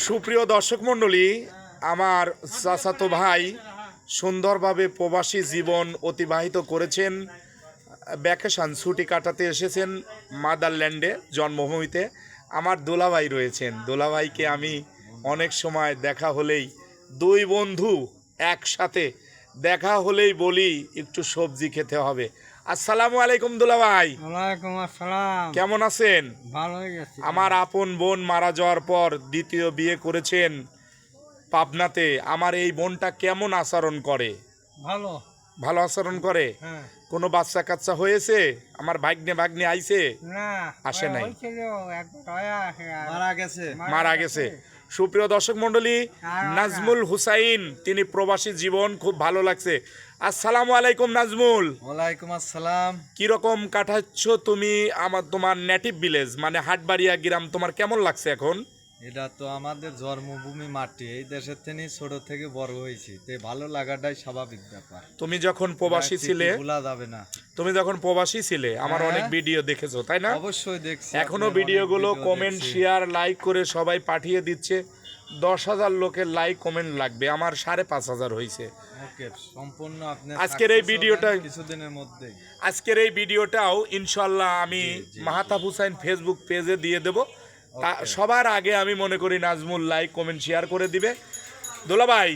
সুপ্রিয় দর্শক মণ্ডলী, আমার চাচাতো ভাই সুন্দরভাবে প্রবাসী জীবন অতিবাহিত করেছেন। ভ্যাকেশন ছুটি কাটাতে এসেছেন মাদারল্যান্ডে, জন্মভূমিতে। আমার দোলাভাই রয়েছেন। দোলাভাইকে আমি অনেক সময় দেখা হলেই, দুই বন্ধু একসাথে দেখা হলেই বলি একটু সবজি খেতে হবে। আসসালামু আলাইকুম দুলাভাই। ওয়ালাইকুম আসসালাম। কেমন আছেন? ভালোই গেছি। আমার আপন বোন মারা যাওয়ার পর দ্বিতীয় বিয়ে করেছেন পাবনাতে। আমার এই বোনটা কেমন আচরণ করে? ভালো। ভালো আচরণ করে? হ্যাঁ। কোনো বাচ্চা কাচ্চা হয়েছে? আমার ভাগ্নে আইছে? না, আসে নাই। হয়েছিল, একবার মারা গেছে। সুপ্রিয় দর্শক মণ্ডলী, নাজমুল হুসাইন, তিনি প্রবাসী জীবন খুব ভালো লাগছে। আসসালামু আলাইকুম নাজমুল। ওয়ালাইকুম আসসালাম। কিরকম কাটাচ্ছ তুমি তোমার নেটিভ ভিলেজ, মানে হাটবাড়িয়া গ্রাম, তোমার কেমন লাগছে এখন? এটা তো আমাদের জন্মভূমি মাটি, এই দেশের থেকে ছোট থেকে বড় হয়েছি, তে ভালো লাগাটাই স্বাভাবিক ব্যাপার। তুমি যখন প্রবাসী ছিলে, ভোলা যাবে না। তুমি যখন প্রবাসী ছিলে আমার অনেক ভিডিও দেখেছো, তাই না? অবশ্যই দেখছি। এখনো ভিডিওগুলো কমেন্ট শেয়ার লাইক করে সবাই পাঠিয়ে দিচ্ছে। 10,000 লোকের লাইক কমেন্ট লাগবে, আমার 5,500 হয়েছে। ওকে, সম্পূর্ণ আপনি আজকের এই ভিডিওটা কিছুদিনের মধ্যেই, আজকের এই ভিডিওটাও ইনশাল্লাহ আমি মাহাতাব হুসাইন ফেসবুক পেজে দিয়ে দেব। সবার আগে আমি মনে করি নাজমুল লাইক কমেন্ট শেয়ার করে দিবে। দোলাভাই,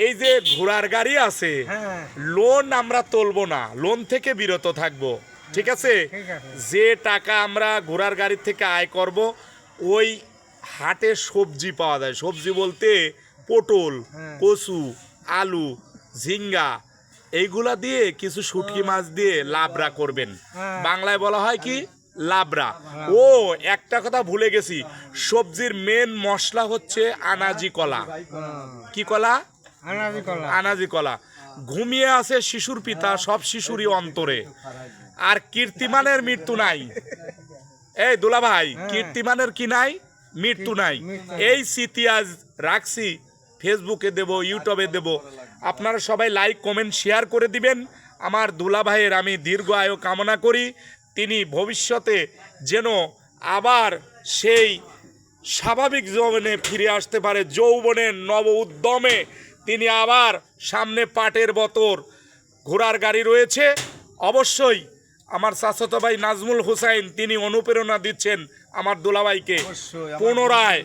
এই যে ঘোড়ার গাড়ি আছে, হ্যাঁ, লোন আমরা তুলবো না, লোন থেকে বিরত থাকবো, ঠিক আছে? ঠিক আছে। যে টাকা আমরা ঘোড়ার গাড়ির থেকে আয় করব, ওই হাটে সবজি পাওয়া যায়। সবজি বলতে পটল, কচু, আলু, ঝিঙ্গা, এইগুলা দিয়ে কিছু শুটকি মাছ দিয়ে লাবড়া করবেন। বাংলায় বলা হয় কি? লাবড়া। ও, একটা কথা ভুলে গেছি, সবজির মেন মশলা হচ্ছে আনাজি কলা। কি কলা? আনাজি কলা। আনাজি কলা। ঘুমিয়ে আছে শিশুর পিতা, সব শিশুরই অন্তরে। আর কীর্তিমানের মৃত্যু নাই। এই দুলাভাই, কীর্তিমানের কি নাই? মৃত্যু নাই। এই স্মৃতি আজ রাখছি, ফেসবুকে দেব, ইউটিউবে দেব। আপনারা সবাই লাইক কমেন্ট শেয়ার করে দিবেন। আমার দুলাভাইয়ের আমি দীর্ঘ আয়ু কামনা করি। তিনি ভবিষ্যতে যেন আবার সেই স্বাভাবিক যৌবনে ফিরে আসতে পারে, যৌবনের নব উদ্যমে। তিনি আবার সামনে পাটের বতর, ঘোড়ার গাড়ি রয়েছে। অবশ্যই আমার চাচাতো ভাই নাজমুল হুসাইন, তিনি অনুপ্রেরণা দিচ্ছেন আমার দুলাভাইকে। পুনরায়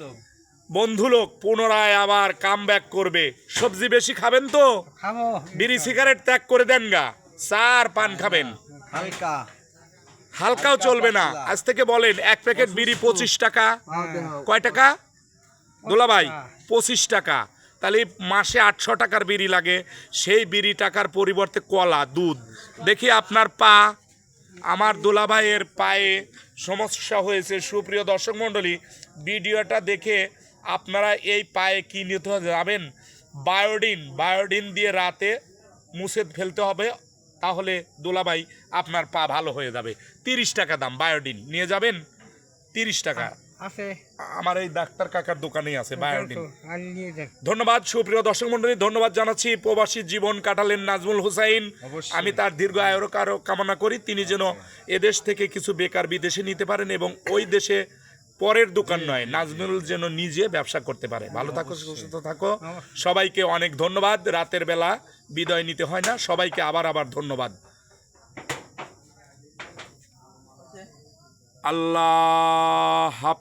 বন্ধুলোক পুনরায় আবার কাম ব্যাক করবে। সবজি বেশি খাবেন তো? খাবো। বিড়ি সিগারেট ত্যাগ করে দেন গা, চা আর পান খাবেন। হালকা হালকাও চলবে না। আজ থেকে বলেন, এক প্যাকেট বিড়ি 25 টাকা। কয় টাকা দুলাভাই? 25 টাকা। তাহলে মাসে 800 টাকার বিড়ি লাগে। সেই বিড়ি টাকার পরিবর্তে কলা, দুধ। দেখি আপনার পা, আমার দুলাভাইয়ের পায়ে সমস্যা হয়েছে। সুপ্রিয় দর্শক মণ্ডলী, ভিডিওটা দেখে আপনারা এই পায়ে কি নিতে যাবেন? বায়োডিন দিয়ে রাতে মুছে ফেলতে হবে, তাহলে দুলাভাই আপনার পা ভালো হয়ে যাবে। 30 টাকা দাম, বায়োডিন নিয়ে যাবেন। 30 টাকা আছে, আমার এই ডাক্তার কাকার দোকানেই আছে বায়োডিন। আর নিয়ে যান। ধন্যবাদ সুপ্রিয় দর্শক মণ্ডলী, ধন্যবাদ জানাচ্ছি। প্রবাসী জীবন কাটালেন নাজমুল হুসাইন, আমি তার দীর্ঘ আয়ুর কামনা করি। তিনি যেন এদেশ থেকে কিছু বেকার বিদেশে নিতে পারেন এবং ওই দেশে পরের দোকান নয়, নাজমুল যেন নিজে ব্যবসা করতে পারে। ভালো থাকো, সুস্থ থাকো। সবাইকে অনেক ধন্যবাদ। রাতের বেলা বিদায় নিতে হয় না, সবাইকে আবার ধন্যবাদ। আল্লাহ।